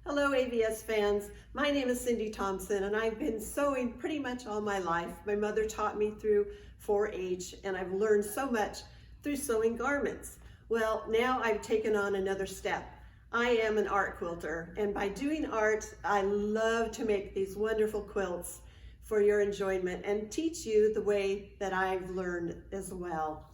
Hello AVS fans, my name is Cindy Thompson and I've been sewing pretty much all my life. My mother taught me through 4-H and I've learned so much through sewing garments. Well, now I've taken on another step. I am an art quilter, and by doing art, I love to make these wonderful quilts for your enjoyment and teach you the way that I've learned as well.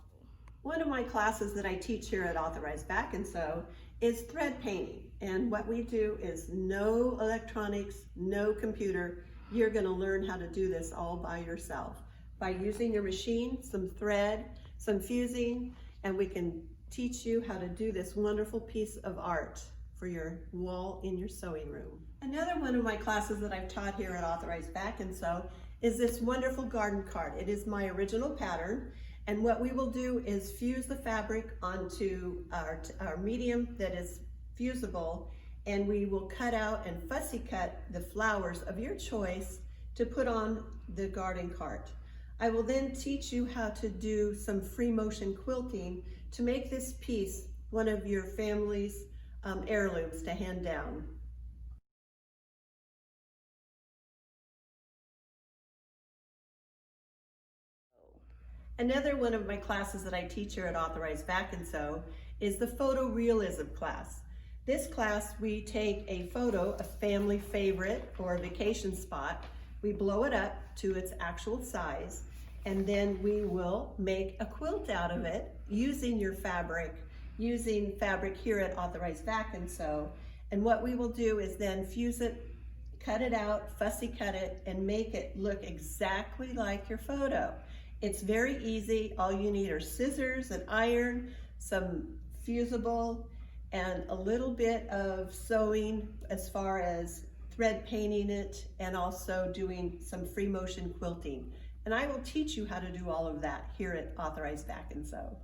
One of my classes that I teach here at Authorized Back and Sew is thread painting. And what we do is no electronics, no computer. You're gonna learn how to do this all by yourself by using your machine, some thread, some fusing, and we can teach you how to do this wonderful piece of art for your wall in your sewing room. Another one of my classes that I've taught here at Authorized Back and Sew is this wonderful garden cart. It is my original pattern. And what we will do is fuse the fabric onto our medium that is fusible, and we will cut out and fussy cut the flowers of your choice to put on the garden cart. I will then teach you how to do some free motion quilting to make this piece one of your family's heirlooms to hand down. Another one of my classes that I teach here at Authorized Back and Sew is the Photo Realism class. This class, we take a photo, a family favorite or a vacation spot, we blow it up to its actual size, and then we will make a quilt out of it using your fabric, using fabric here at Authorized Back and Sew. And what we will do is then fuse it, cut it out, fussy cut it, and make it look exactly like your photo. It's very easy. All you need are scissors, an iron, some fusible, and a little bit of sewing as far as thread painting it and also doing some free motion quilting. And I will teach you how to do all of that here at Authorized Back and Sew.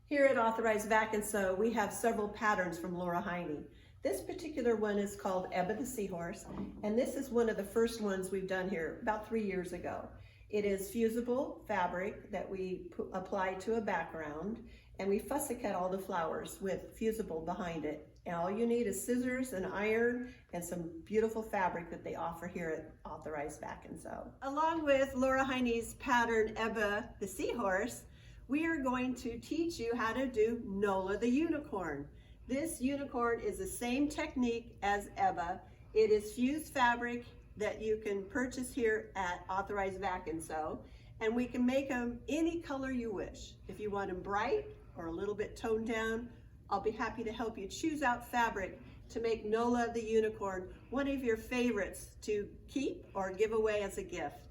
Here at Authorized Back and Sew, we have several patterns from Laura Heine. This particular one is called Ebba the Seahorse, and this is one of the first ones we've done here about 3 years ago. It is fusible fabric that we apply to a background, and we fussy cut all the flowers with fusible behind it. And all you need is scissors, an iron, and some beautiful fabric that they offer here at Authorized Back and Sew. Along with Laura Heine's pattern, Ebba the Seahorse, we are going to teach you how to do Nola the Unicorn. This unicorn is the same technique as Ebba. It is fused fabric that you can purchase here at Authorized Back and Sew, and we can make them any color you wish. If you want them bright or a little bit toned down, I'll be happy to help you choose out fabric to make Nola the Unicorn one of your favorites to keep or give away as a gift.